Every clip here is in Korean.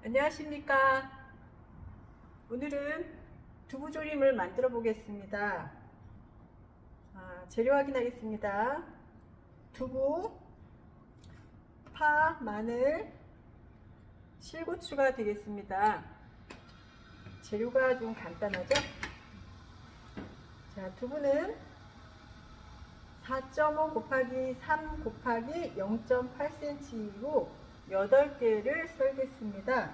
안녕하십니까. 오늘은 두부조림을 만들어 보겠습니다. 재료 확인하겠습니다. 두부, 파, 마늘, 실고추가 되겠습니다. 재료가 좀 간단하죠? 자, 두부는 4.5 곱하기 3 곱하기 0.8cm이고 8개를 썰겠습니다.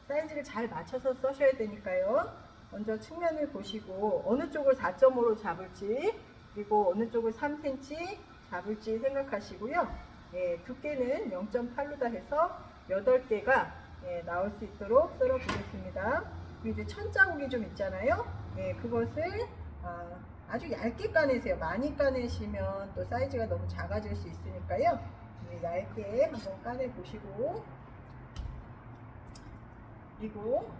사이즈를 잘 맞춰서 써셔야 되니까요. 먼저 측면을 보시고 어느 쪽을 4.5로 잡을지, 그리고 어느 쪽을 3cm 잡을지 생각하시고요. 두께는 0.8로다 해서 8개가 나올 수 있도록 썰어 보겠습니다. 그리고 이제 천자국이 좀 있잖아요. 그것을 아주 얇게 까내세요. 많이 까내시면 또 사이즈가 너무 작아질 수 있으니까요. 얇게 한번 까내 보시고, 그리고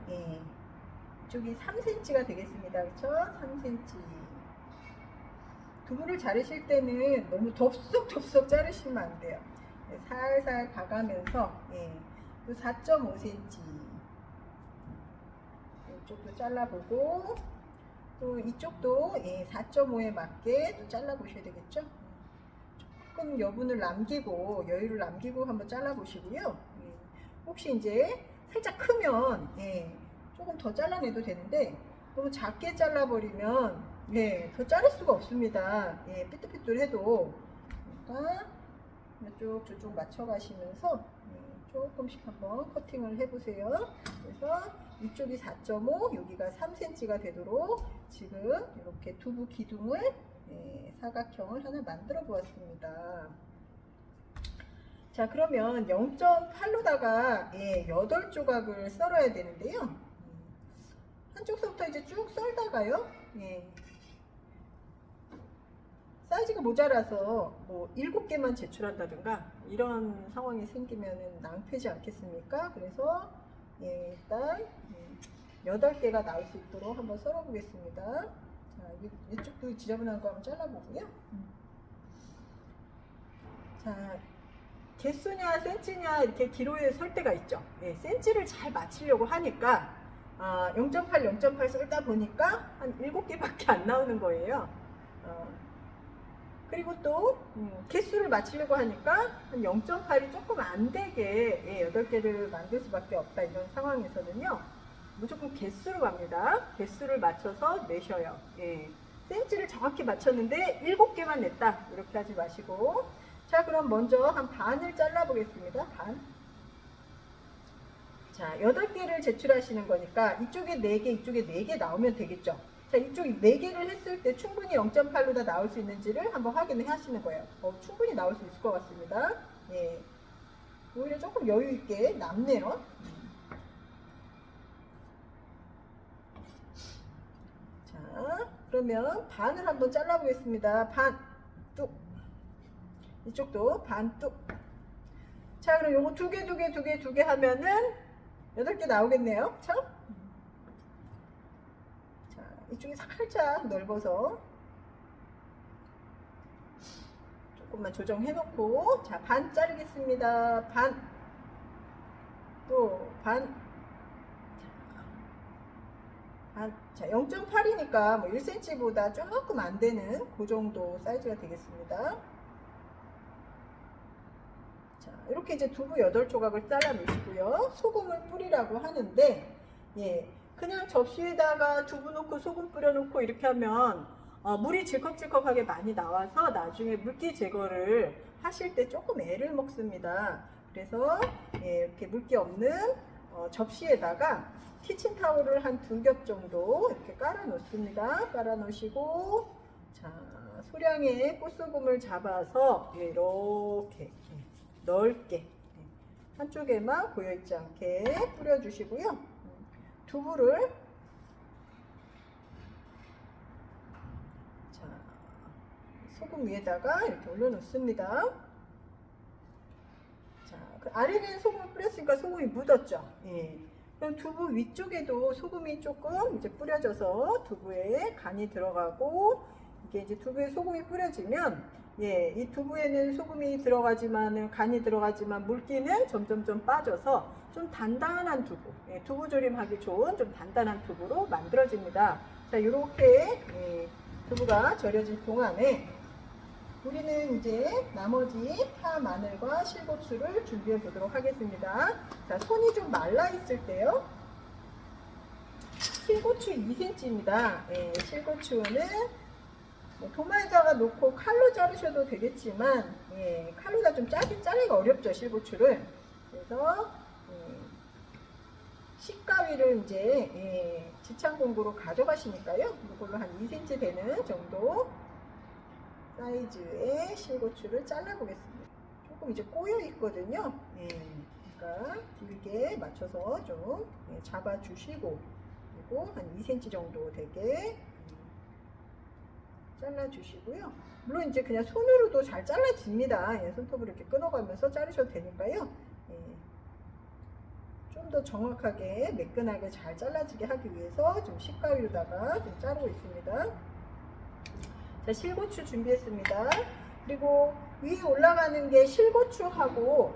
이쪽이 3cm가 되겠습니다. 그렇죠? 3cm. 두부를 자르실 때는 너무 덥석덥석 자르시면 안 돼요. 살살 봐가면서 또 4.5cm 이쪽도 잘라보고, 또 이쪽도 4.5에 맞게 또 잘라보셔야 되겠죠. 조금 여분을 남기고, 여유를 남기고 한번 잘라보시고요. 혹시 이제 살짝 크면 조금 더 잘라내도 되는데, 너무 작게 잘라버리면 더 자를 수가 없습니다. 삐뚤삐뚤해도. 그러니까 이쪽 저쪽 맞춰가시면서 조금씩 한번 커팅을 해보세요. 그래서 이쪽이 4.5, 여기가 3cm가 되도록 지금 이렇게 두부 기둥을 사각형을 하나 만들어 보았습니다. 자, 그러면 0.8로다가 8조각을 썰어야 되는데요. 한쪽서부터 이제 쭉 썰다가요. 사이즈가 모자라서 뭐 7개만 제출한다든가 이런 상황이 생기면 낭패지 않겠습니까? 그래서 일단 8개가 나올 수 있도록 한번 썰어 보겠습니다. 자, 이쪽도 지저분한 거 한번 잘라보고요. 자, 개수냐 센치냐 이렇게 기로에 설 때가 있죠. 센치를 잘 맞추려고 하니까 0.8 썰다 보니까 한 7개밖에 안 나오는 거예요. 그리고 또 개수를 맞추려고 하니까 한 0.8이 조금 안 되게 8개를 만들 수밖에 없다. 이런 상황에서는요, 무조건 개수로 갑니다. 개수를 맞춰서 내셔요. 센치를 정확히 맞췄는데 7개만 냈다, 이렇게 하지 마시고. 자, 그럼 먼저 한 반을 잘라 보겠습니다. 반. 자, 8개를 제출하시는 거니까 이쪽에 4개, 이쪽에 4개 나오면 되겠죠. 자, 이쪽이 4개를 했을 때 충분히 0.8로 다 나올 수 있는지를 한번 확인을 하시는 거예요. 충분히 나올 수 있을 것 같습니다. 오히려 조금 여유 있게 남네요. 자, 그러면 반을 한번 잘라 보겠습니다. 반, 뚝. 이쪽도 반, 뚝. 자, 그럼 요거 2개 하면은 8개 나오겠네요. 참? 이쪽이 살짝 넓어서 조금만 조정해 놓고, 자, 반 자르겠습니다. 반, 또 반, 반. 자, 0.8이니까 뭐 1cm보다 조금 안 되는 그 정도 사이즈가 되겠습니다. 자, 이렇게 이제 두부 8조각을 잘라 놓으시고요. 소금을 뿌리라고 하는데, 그냥 접시에다가 두부 넣고 소금 뿌려 놓고 이렇게 하면 물이 질컥질컥하게 많이 나와서 나중에 물기 제거를 하실 때 조금 애를 먹습니다. 그래서 이렇게 물기 없는 접시에다가 키친타올을 한 2겹 정도 이렇게 깔아 놓습니다. 깔아 놓으시고, 자, 소량의 꽃소금을 잡아서 이렇게 넓게 한쪽에만 고여있지 않게 뿌려주시고요. 두부를, 자, 소금 위에다가 이렇게 올려놓습니다. 자, 그 아래는 소금을 뿌렸으니까 소금이 묻었죠. 그럼 두부 위쪽에도 소금이 조금 이제 뿌려져서 두부에 간이 들어가고, 이게 이제 두부에 소금이 뿌려지면 예, 이 두부에는 소금이 들어가지만 간이 들어가지만 물기는 점점점 빠져서 좀 단단한 두부, 예, 두부 조림하기 좋은 좀 단단한 두부로 만들어집니다. 자, 이렇게 예, 두부가 절여질 동안에 우리는 이제 나머지 파, 마늘과 실고추를 준비해 보도록 하겠습니다. 자, 손이 좀 말라 있을 때요. 실고추 2cm입니다. 예, 실고추는 도마에다가 놓고 칼로 자르셔도 되겠지만, 예, 칼로다 좀 자르기가 어렵죠, 실고추를. 그래서 식가위를 이제 지창공구로 가져가시니까요. 이걸로 한 2cm 되는 정도 사이즈의 실고추를 잘라보겠습니다. 조금 이제 꼬여 있거든요. 그러니까 길게 맞춰서 좀 잡아주시고, 그리고 한 2cm 정도 되게 잘라주시고요. 물론 이제 그냥 손으로도 잘 잘라집니다. 손톱으로 이렇게 끊어가면서 자르셔도 되니까요. 좀 더 정확하게 매끈하게 잘 잘라지게 하기 위해서 좀 식가위로다가 좀 자르고 있습니다. 자, 실고추 준비했습니다. 그리고 위에 올라가는 게 실고추하고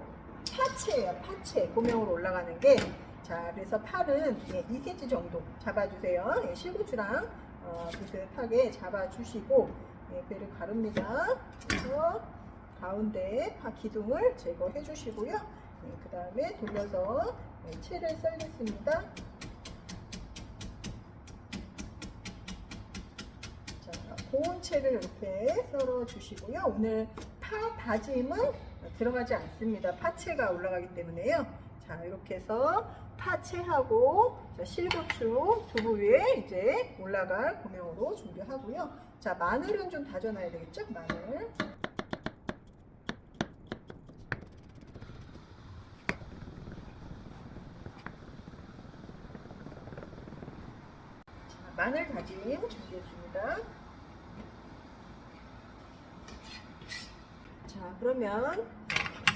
파채예요. 파채, 고명으로 올라가는 게. 자, 그래서 파는 2cm 정도 잡아주세요. 실고추랑 비슷하게 잡아주시고 배를 가릅니다. 그래서 가운데 파 기둥을 제거해 주시고요. 그 다음에 돌려서 채를 썰겠습니다. 자, 고운 채를 이렇게 썰어 주시고요. 오늘 파 다짐은 들어가지 않습니다. 파채가 올라가기 때문에요. 자, 이렇게 해서 파채하고 실고추 두부 위에 이제 올라갈 고명으로 준비하고요. 자, 마늘은 좀 다져놔야 되겠죠? 마늘. 자, 마늘 다짐 준비했습니다. 자, 그러면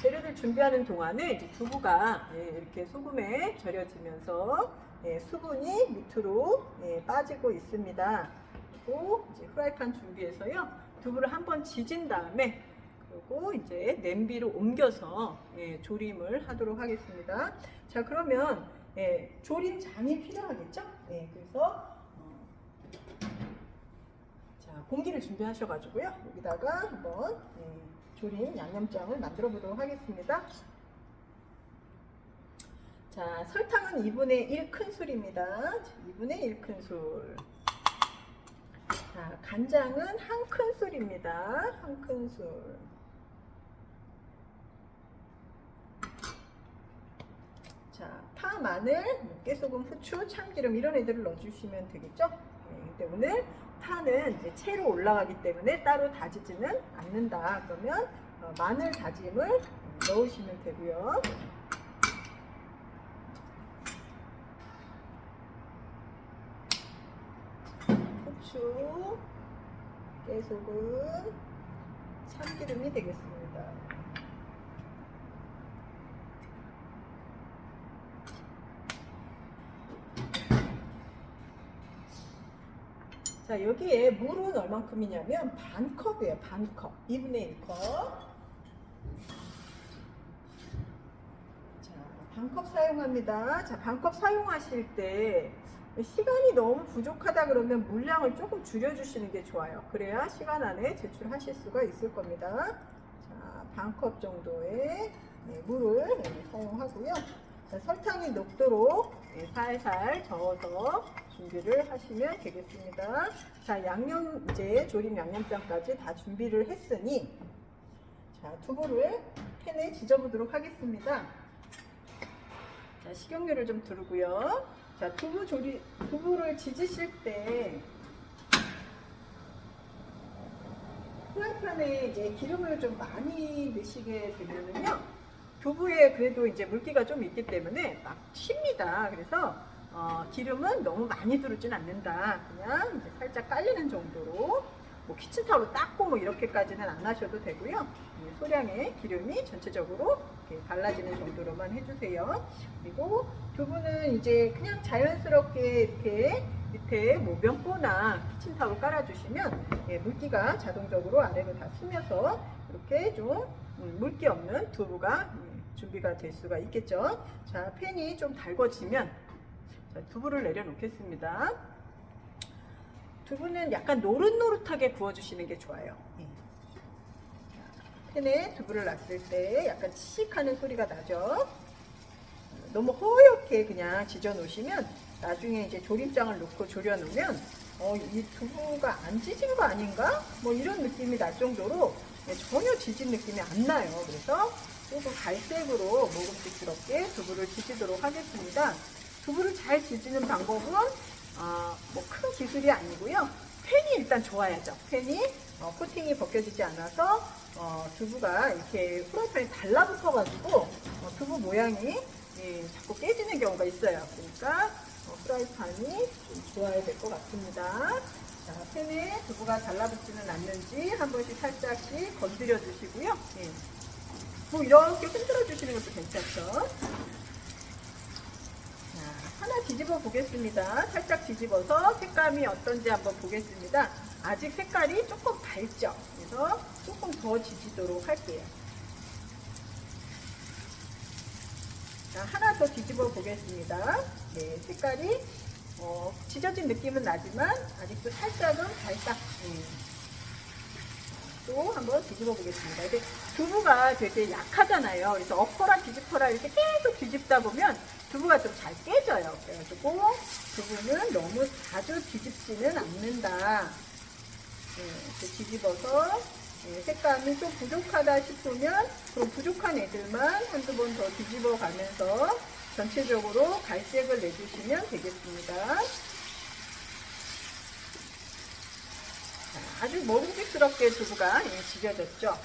재료들 준비하는 동안에 이제 두부가 이렇게 소금에 절여지면서 수분이 밑으로 빠지고 있습니다. 그리고 이제 프라이팬 준비해서요. 두부를 한번 지진 다음에 그리고 이제 냄비로 옮겨서 조림을 하도록 하겠습니다. 자, 그러면 조림장이 필요하겠죠? 그래서 자, 공기를 준비하셔가지고요. 여기다가 한번 조림 양념장을 만들어 보도록 하겠습니다. 자, 설탕은 2분의 1 큰술입니다. 2분의 1 큰술. 자, 간장은 1 큰술입니다. 1 큰술. 자, 파, 마늘, 깨소금, 후추, 참기름 이런 애들을 넣어주시면 되겠죠? 근데 오늘 파는 이제 채로 올라가기 때문에 따로 다지지는 않는다. 그러면 마늘 다짐을 넣으시면 되고요. 후추, 깨소금, 참기름이 되겠습니다. 자, 여기에 물은 얼만큼이냐면 반컵이에요. 반컵. 2분의 1컵. 자, 반컵 사용합니다. 자, 반컵 사용하실 때 시간이 너무 부족하다 그러면 물량을 조금 줄여주시는 게 좋아요. 그래야 시간 안에 제출하실 수가 있을 겁니다. 자, 반컵 정도의 물을 사용하고요. 자, 설탕이 녹도록 살살 저어서 준비를 하시면 되겠습니다. 자, 양념 이제 조림 양념장까지 다 준비를 했으니 자, 두부를 팬에 지져보도록 하겠습니다. 자, 식용유를 좀 두르고요. 자, 두부를 지지실 때 프라이팬에 이제 기름을 좀 많이 넣으시게 되면요, 두부에 그래도 이제 물기가 좀 있기 때문에 막 튑니다. 그래서 기름은 너무 많이 두르진 않는다. 그냥 이제 살짝 깔리는 정도로, 뭐 키친타올로 닦고 뭐 이렇게까지는 안 하셔도 되고요. 소량의 기름이 전체적으로 이렇게 발라지는 정도로만 해주세요. 그리고 두부는 이제 그냥 자연스럽게 이렇게 밑에 뭐 면보나 키친타올 깔아주시면 예, 물기가 자동적으로 아래로 다 스며서 이렇게 좀 물기 없는 두부가 준비가 될 수가 있겠죠. 자, 팬이 좀 달궈지면 자, 두부를 내려놓겠습니다. 두부는 약간 노릇노릇하게 구워주시는 게 좋아요. 팬에 두부를 놨을 때 약간 치익하는 소리가 나죠. 너무 허옇게 그냥 지져 놓으시면 나중에 이제 조림장을 넣고 졸여 놓으면 이 두부가 안 지진 거 아닌가? 뭐 이런 느낌이 날 정도로 전혀 지진 느낌이 안 나요. 그래서 조금 갈색으로 먹음직스럽게 두부를 지지도록 하겠습니다. 두부를 잘 지지는 방법은 뭐 큰 기술이 아니고요. 팬이 일단 좋아야죠. 팬이 코팅이 벗겨지지 않아서 두부가 이렇게 프라이팬에 달라붙어 가지고 두부 모양이 자꾸 깨지는 경우가 있어요. 그러니까 프라이팬이 좀 좋아야 될 것 같습니다. 자, 팬에 두부가 달라붙지는 않는지 한 번씩 살짝씩 건드려 주시고요. 뭐 이렇게 흔들어 주시는 것도 괜찮죠. 하나 뒤집어 보겠습니다. 살짝 뒤집어서 색감이 어떤지 한번 보겠습니다. 아직 색깔이 조금 밝죠? 그래서 조금 더 지지도록 할게요. 자, 하나 더 뒤집어 보겠습니다. 네, 색깔이 지져진 느낌은 나지만 아직도 살짝은 밝다. 또 한번 뒤집어 보겠습니다. 근데 두부가 되게 약하잖아요. 그래서 엎어라 뒤집어라 이렇게 계속 뒤집다 보면 두부가 좀 잘 깨져요. 그래가지고 두부는 너무 자주 뒤집지는 않는다. 이렇게 뒤집어서 색감이 좀 부족하다 싶으면 그럼 부족한 애들만 한두 번 더 뒤집어 가면서 전체적으로 갈색을 내주시면 되겠습니다. 아주 먹음직스럽게 두부가 지져졌죠.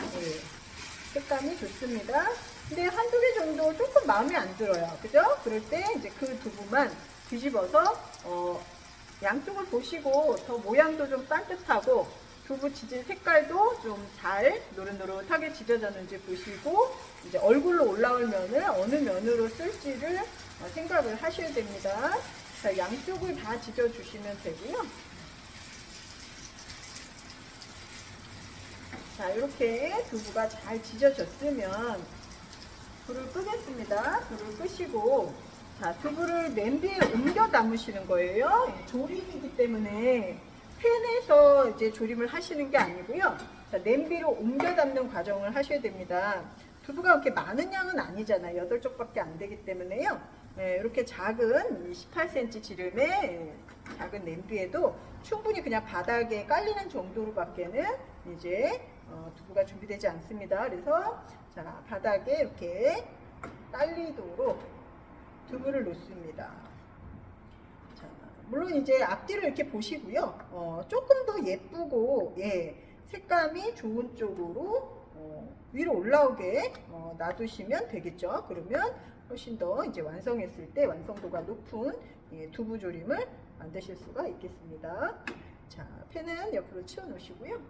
색감이 좋습니다. 근데 한두 개 정도 조금 마음에 안 들어요. 그죠? 그럴 때 이제 그 두부만 뒤집어서 양쪽을 보시고 더 모양도 좀 반듯하고 두부 지진 색깔도 좀 잘 노릇노릇하게 지져졌는지 보시고 이제 얼굴로 올라올 면을 어느 면으로 쓸지를 생각을 하셔야 됩니다. 자, 양쪽을 다 지져 주시면 되고요. 자, 이렇게 두부가 잘 지져졌으면 불을 끄겠습니다. 불을 끄시고 자, 두부를 냄비에 옮겨 담으시는 거예요. 조림이기 때문에 팬에서 이제 조림을 하시는 게 아니고요. 자, 냄비로 옮겨 담는 과정을 하셔야 됩니다. 두부가 그렇게 많은 양은 아니잖아요. 8쪽밖에 안 되기 때문에요. 이렇게 작은 18cm 지름의 작은 냄비에도 충분히 그냥 바닥에 깔리는 정도로밖에는 이제 두부가 준비되지 않습니다. 그래서 자, 바닥에 이렇게 깔리도록 두부를 놓습니다. 자, 물론 이제 앞뒤를 이렇게 보시고요. 조금 더 예쁘고 색감이 좋은 쪽으로 위로 올라오게 놔두시면 되겠죠. 그러면 훨씬 더 이제 완성했을 때 완성도가 높은 두부 조림을 만드실 수가 있겠습니다. 자, 팬은 옆으로 치워 놓으시고요.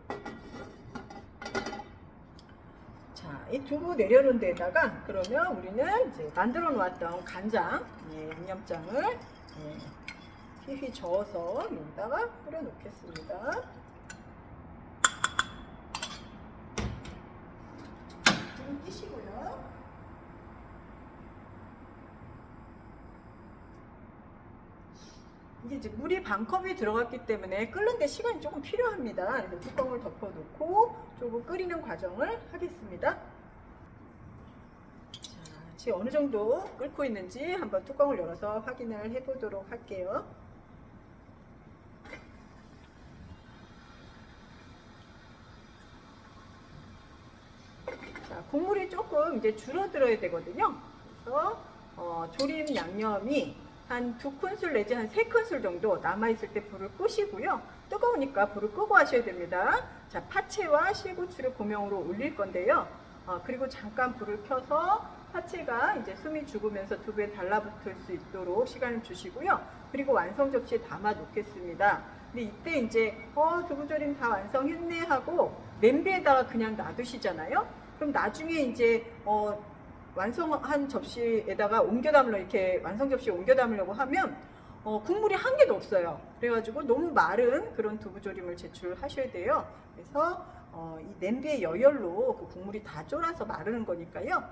자, 이 두부 내려놓은 데다가 그러면 우리는 이제 만들어 놓았던 간장, 양념장을 휘휘 저어서 여기다가 뿌려 놓겠습니다. 좀 끼시고요. 이게 이제 물이 반컵이 들어갔기 때문에 끓는데 시간이 조금 필요합니다. 그래서 뚜껑을 덮어놓고 조금 끓이는 과정을 하겠습니다. 자, 지금 어느 정도 끓고 있는지 한번 뚜껑을 열어서 확인을 해보도록 할게요. 자, 국물이 조금 이제 줄어들어야 되거든요. 그래서 조림 양념이 한 2큰술 내지 한 3큰술 정도 남아있을 때 불을 끄시고요. 뜨거우니까 불을 끄고 하셔야 됩니다. 자, 파채와 실고추를 고명으로 올릴 건데요. 그리고 잠깐 불을 켜서 파채가 이제 숨이 죽으면서 두부에 달라붙을 수 있도록 시간을 주시고요. 그리고 완성 접시에 담아 놓겠습니다. 근데 이때 이제 두부조림 다 완성했네 하고 냄비에다가 그냥 놔두시잖아요. 그럼 나중에 이제 완성한 접시에다가 옮겨 담으려 이렇게 완성 접시에 옮겨 담으려고 하면 국물이 한 개도 없어요. 그래가지고 너무 마른 그런 두부조림을 제출하셔야 돼요. 그래서 이 냄비의 여열로 그 국물이 다 쫄아서 마르는 거니까요.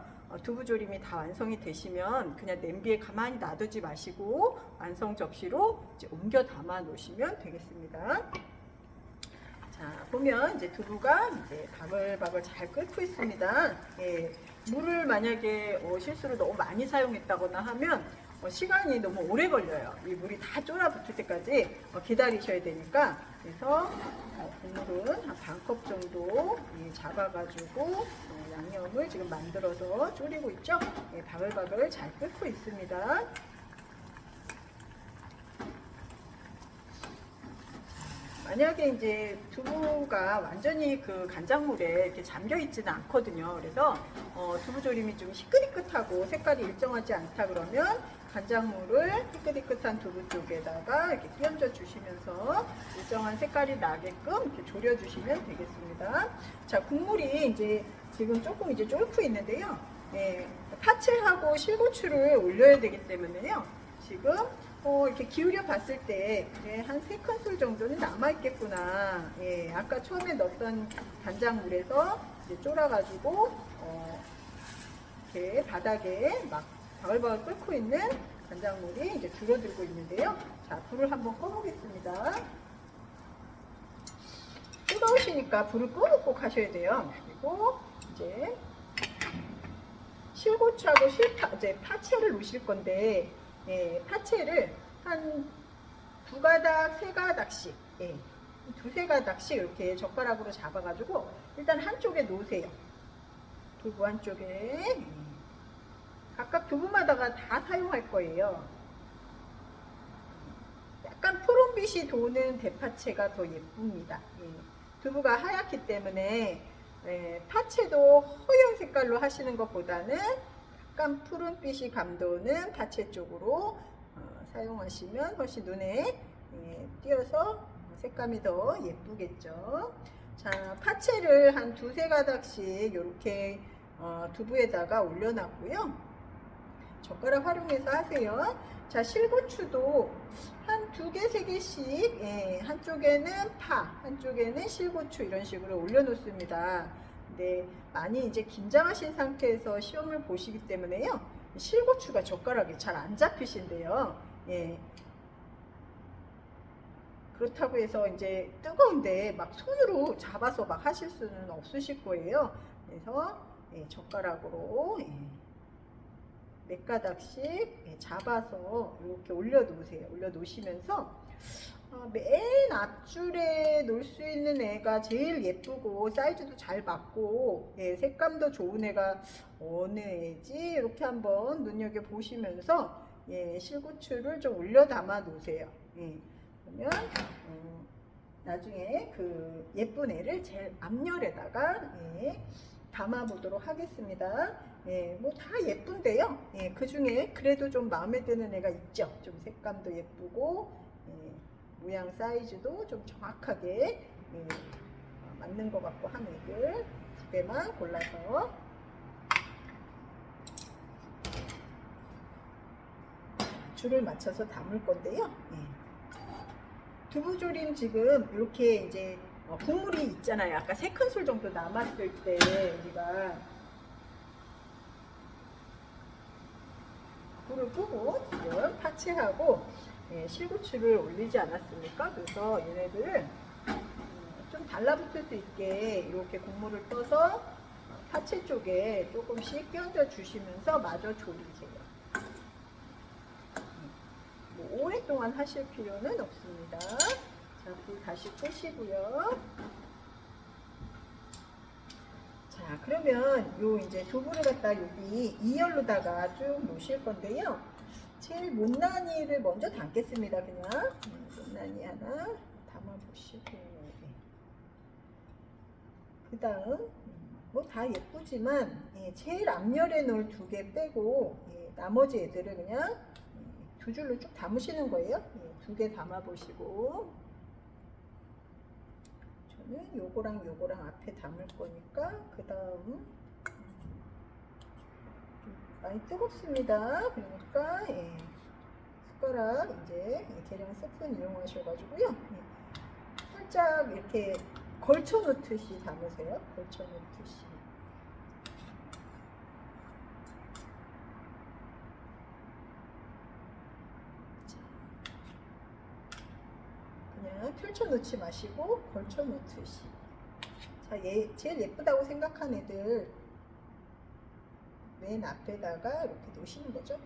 두부조림이 다 완성이 되시면 그냥 냄비에 가만히 놔두지 마시고 완성 접시로 이제 옮겨 담아 놓으시면 되겠습니다. 자, 보면 이제 두부가 이제 바글바글 잘 끓고 있습니다. 예, 물을 만약에 실수로 너무 많이 사용했다거나 하면 시간이 너무 오래 걸려요. 이 물이 다 쫄아붙을 때까지 기다리셔야 되니까. 그래서 국물은 한 반 컵 정도 잡아가지고 양념을 지금 만들어서 졸이고 있죠. 예, 바글바글 잘 끓고 있습니다. 만약에 이제 두부가 완전히 그 간장물에 이렇게 잠겨 있지는 않거든요. 그래서 두부조림이 좀 희끗희끗하고 색깔이 일정하지 않다 그러면 간장물을 희끗희끗한 두부 쪽에다가 이렇게 끼얹어 주시면서 일정한 색깔이 나게끔 이렇게 졸여 주시면 되겠습니다. 자, 국물이 이제 지금 조금 이제 쫄고 있는데요. 예, 파채하고 실고추를 올려야 되기 때문에요. 지금 이렇게 기울여 봤을 때 그래, 한 3큰술 정도는 남아있겠구나. 예, 아까 처음에 넣었던 간장물에서 이제 쫄아가지고 이렇게 바닥에 막 바글바글 끓고 있는 간장물이 이제 줄어들고 있는데요. 자, 불을 한번 꺼보겠습니다. 뜨거우시니까 불을 끄고 꼭 하셔야 돼요. 그리고 이제 실고추하고 이제 파채를 놓으실 건데, 예, 파채를 한 2가닥, 3가닥씩, 예, 2~3가닥씩 이렇게 젓가락으로 잡아가지고 일단 한쪽에 놓으세요. 두부 한쪽에. 각각 두부마다가 다 사용할 거예요. 약간 푸른빛이 도는 대파채가 더 예쁩니다. 예, 두부가 하얗기 때문에 파채도 허연 색깔로 하시는 것보다는 약간 푸른빛이 감도는 파채 쪽으로 사용하시면 훨씬 눈에 띄어서 색감이 더 예쁘겠죠. 자, 파채를 한 2~3가닥씩 이렇게 두부에다가 올려놨고요. 젓가락 활용해서 하세요. 자, 실고추도 한 2개, 3개씩, 예, 한쪽에는 파, 한쪽에는 실고추 이런 식으로 올려놓습니다. 근데 많이 이제 긴장하신 상태에서 시험을 보시기 때문에요. 실고추가 젓가락이 잘 안 잡히신데요. 예. 그렇다고 해서 이제 뜨거운데 막 손으로 잡아서 막 하실 수는 없으실 거예요. 그래서 젓가락으로 몇 가닥씩 잡아서 이렇게 올려 놓으세요. 올려 놓으시면서 맨 앞줄에 놓을 수 있는 애가 제일 예쁘고 사이즈도 잘 맞고 색감도 좋은 애가 어느 애지 이렇게 한번 눈여겨 보시면서 실고추를 좀 올려 담아 놓으세요. 그러면 나중에 그 예쁜 애를 제일 앞열에다가 담아 보도록 하겠습니다. 뭐 다 예쁜데요. 그 중에 그래도 좀 마음에 드는 애가 있죠. 좀 색감도 예쁘고 모양 사이즈도 좀 정확하게 맞는 것 같고 한 애들 2개만 골라서 줄을 맞춰서 담을 건데요. 두부조림 지금 이렇게 이제 국물이 있잖아요. 아까 3큰술 정도 남았을 때 우리가 불을 끄고 지금 파채하고 실고추를 올리지 않았습니까? 그래서 얘네들을 좀 달라붙을 수 있게 이렇게 국물을 떠서 파채 쪽에 조금씩 끼얹어 주시면서 마저 졸이세요. 뭐 오랫동안 하실 필요는 없습니다. 자, 불 다시 끄시고요. 자, 그러면 요 이제 두부를 갖다 여기 2열로다가 쭉 놓으실 건데요. 제일 못난이를 먼저 담겠습니다. 그냥 못난이 하나 담아 보시고, 그 다음 뭐 다 예쁘지만 제일 앞열에 놓을 2개 빼고 나머지 애들을 그냥 2줄로 쭉 담으시는 거예요. 2개 담아 보시고, 저는 요거랑 요거랑 앞에 담을 거니까 그 다음 많이 뜨겁습니다. 그러니까 숟가락 이제 계량 스푼 이용하셔가지고요. 살짝 이렇게 걸쳐 놓듯이 담으세요. 걸쳐 놓듯이. 그냥 펼쳐 놓지 마시고 걸쳐 놓듯이. 자, 얘 제일 예쁘다고 생각한 애들 맨 앞에다가 이렇게 놓으시는 거죠.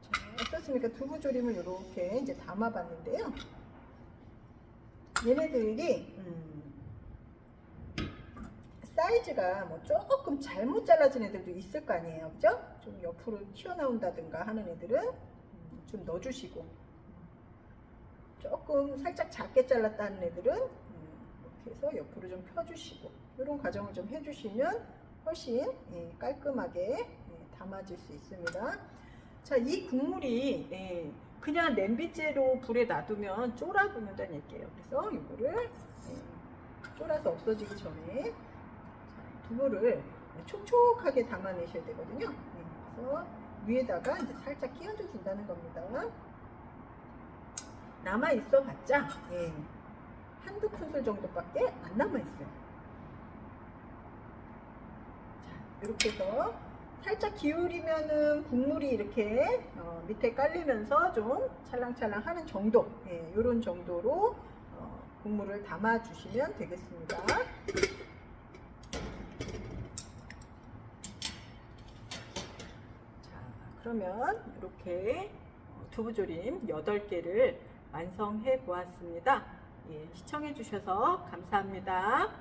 자, 어떻습니까? 두부조림을 이렇게 이제 담아봤는데요. 얘네들이 사이즈가 뭐 조금 잘못 잘라진 애들도 있을 거 아니에요, 그죠? 좀 옆으로 튀어나온다든가 하는 애들은 좀 넣어주시고, 조금 살짝 작게 잘랐다는 애들은 이렇게 해서 옆으로 좀 펴주시고, 이런 과정을 좀 해주시면 훨씬 깔끔하게 담아질 수 있습니다. 자, 이 국물이 그냥 냄비째로 불에 놔두면 쫄아붙는다는 얘기예요. 그래서 이거를 쫄아서 없어지기 전에 두부를 촉촉하게 담아내셔야 되거든요. 그래서 위에다가 이제 살짝 끼얹어 준다는 겁니다. 남아 있어 봤자 한두 큰술 정도밖에 안 남아 있어요. 자, 이렇게 해서 살짝 기울이면은 국물이 이렇게 밑에 깔리면서 좀 찰랑찰랑 하는 정도, 이런 정도로 국물을 담아 주시면 되겠습니다. 그러면 이렇게 두부조림 8개를 완성해 보았습니다. 시청해 주셔서 감사합니다.